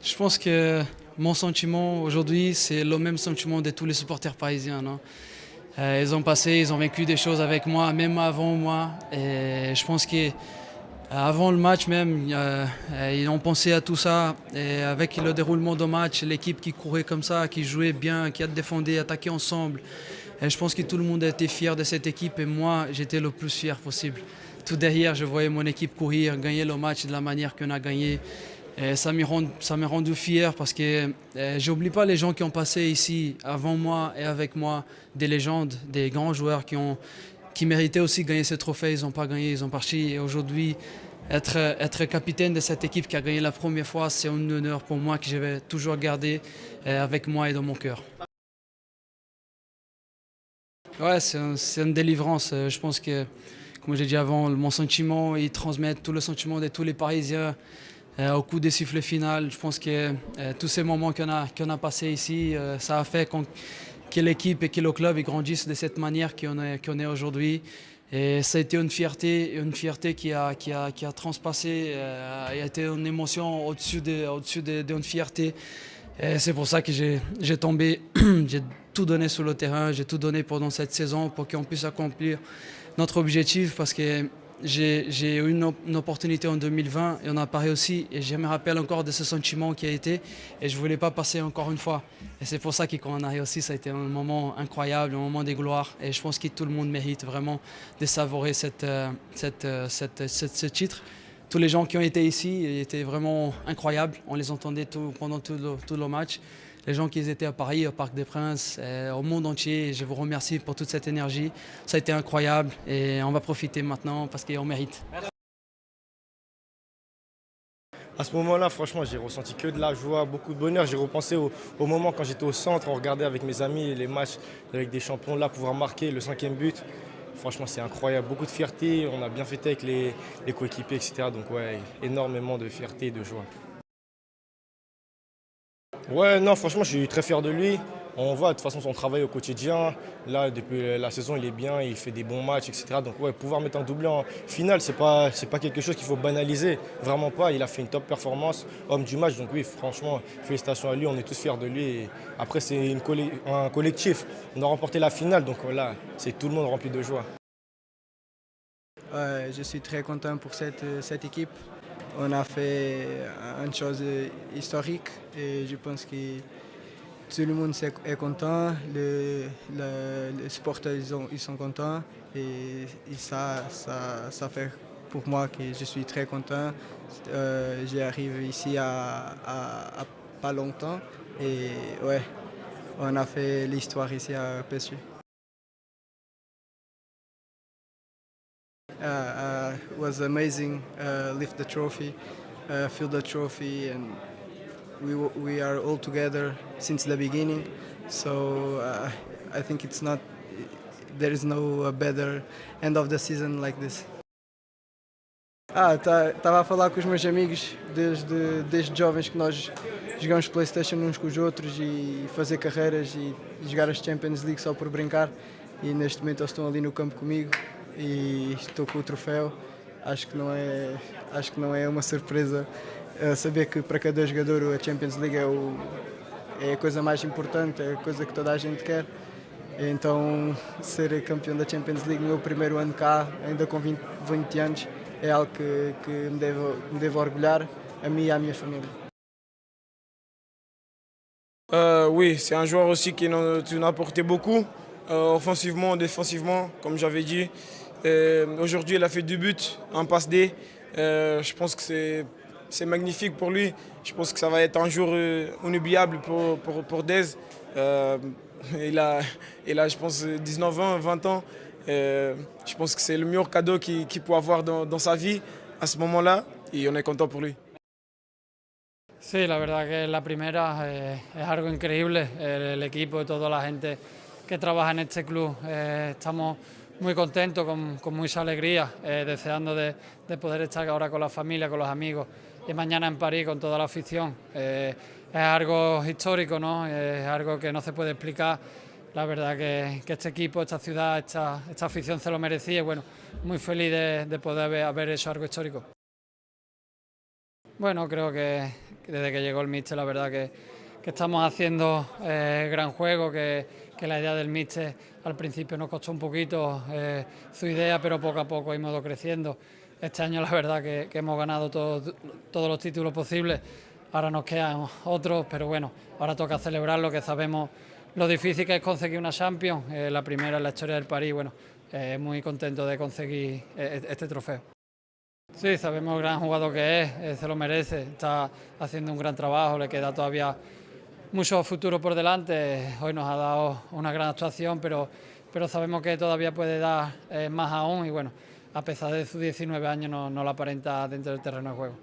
Je pense que mon sentiment aujourd'hui, c'est le même sentiment de tous les supporters parisiens, non? Ils ont passé, ils ont vécu des choses avec moi, même avant moi. Et je pense qu'avant le match même, ils ont pensé à tout ça. Et avec le déroulement du match, l'équipe qui courait comme ça, qui jouait bien, qui a défendu, attaqué ensemble. Et je pense que tout le monde a été fier de cette équipe et moi, j'étais le plus fier possible. Tout derrière, je voyais mon équipe courir, gagner le match de la manière qu'on a gagné. Et ça m'a rendu fier parce que j'oublie pas les gens qui ont passé ici avant moi et avec moi, des légendes, des grands joueurs qui méritaient aussi de gagner ce trophée. Ils n'ont pas gagné, ils ont parti. Et aujourd'hui, être capitaine de cette équipe qui a gagné la première fois, c'est un honneur pour moi que je vais toujours garder avec moi et dans mon cœur. Ouais, c'est une délivrance. Je pense que, comme j'ai dit avant, mon sentiment, il transmet tout le sentiment de tous les Parisiens au coup des sifflets final. Je pense que tous ces moments qu'on a passés ici, ça a fait que l'équipe et que le club ils grandissent de cette manière qu'on est aujourd'hui. Et ça a été une fierté qui a transpassé, et a été une émotion d'une fierté. Et c'est pour ça que j'ai tombé, j'ai tout donné sur le terrain, j'ai tout donné pendant cette saison pour qu'on puisse accomplir notre objectif parce que j'ai eu une opportunité en 2020 et on a parlé aussi et je me rappelle encore de ce sentiment qui a été et je ne voulais pas passer encore une fois. Et c'est pour ça que quand on a réussi, ça a été un moment incroyable, un moment de gloire et je pense que tout le monde mérite vraiment de savourer ce titre. Tous les gens qui ont été ici étaient vraiment incroyables. On les entendait pendant tout le match. Les gens qui étaient à Paris, au Parc des Princes, au monde entier. Je vous remercie pour toute cette énergie. Ça a été incroyable et on va profiter maintenant parce qu'on mérite. À ce moment-là, franchement, j'ai ressenti que de la joie, beaucoup de bonheur. J'ai repensé au moment quand j'étais au centre, on regardait avec mes amis les matchs avec des champions là, pouvoir marquer le cinquième but. Franchement, c'est incroyable. Beaucoup de fierté. On a bien fêté avec les coéquipiers, etc. Donc, ouais, énormément de fierté et de joie. Ouais, non, franchement, je suis très fier de lui. On voit de toute façon son travail au quotidien. Là, depuis la saison, il est bien, il fait des bons matchs, etc. Donc, ouais, pouvoir mettre un doublé en finale, c'est pas quelque chose qu'il faut banaliser. Vraiment pas. Il a fait une top performance, homme du match. Donc, oui, franchement, félicitations à lui. On est tous fiers de lui. Et après, c'est un collectif. On a remporté la finale. Donc, voilà, c'est tout le monde rempli de joie. Je suis très content pour cette équipe. On a fait une chose historique et je pense que tout le monde est content, les supporters ils sont contents et ça fait pour moi que je suis très content. J'arrive ici à pas longtemps et ouais, on a fait l'histoire ici à PSG. It was amazing. Lift the trophy, feel the trophy, and we are all together since the beginning. So I think it's not there is no better end of the season like this. Estava a falar com os meus amigos desde jovens que nós jogamos PlayStation uns com os outros e fazer carreiras e jogar as Champions League só por brincar. E neste momento eles estão ali no campo comigo e estou com o troféu. Acho que não é uma surpresa saber que para cada jogador a Champions League é a coisa mais importante, é a coisa que toda a gente quer. Então ser campeão da Champions League no meu primeiro ano cá, ainda com 20 anos, é algo que me devo orgulhar a mim e à minha família. Oui, c'est un joueur aussi qui nous a apporté beaucoup, offensivement, défensivement, comme j'avais dit. Aujourd'hui, il a fait 2 buts, un passe D. Je pense que c'est magnifique pour lui. Je pense que ça va être un jour inoubliable pour Dez. Il a, je pense, 19 ans, 20 ans. Je pense que c'est le meilleur cadeau qu'il peut avoir dans sa vie à ce moment-là. Et on est content pour lui. Sí, la verdad que la primera es algo increíble. El equipo y toda la gente que trabaja en este club estamos muy contentos, con mucha alegría, deseando de poder estar ahora con la familia, con los amigos y mañana en París con toda la afición. Es algo histórico, ¿no? Es algo que no se puede explicar. La verdad que este equipo, esta ciudad, esta afición se lo merecía y bueno, muy feliz de poder haber hecho algo histórico. Bueno, creo que desde que llegó el míster, la verdad que estamos haciendo gran juego, que la idea del míster al principio nos costó un poquito su idea, pero poco a poco hemos ido creciendo. Este año la verdad que hemos ganado todos los títulos posibles, ahora nos quedan otros, pero bueno, ahora toca celebrarlo, que sabemos lo difícil que es conseguir una Champions, la primera en la historia del París, bueno, muy contento de conseguir este trofeo. Sí, sabemos el gran jugador que es, se lo merece, está haciendo un gran trabajo, le queda todavía mucho futuro por delante, hoy nos ha dado una gran actuación, pero sabemos que todavía puede dar más aún y bueno, a pesar de sus 19 años no lo aparenta dentro del terreno de juego.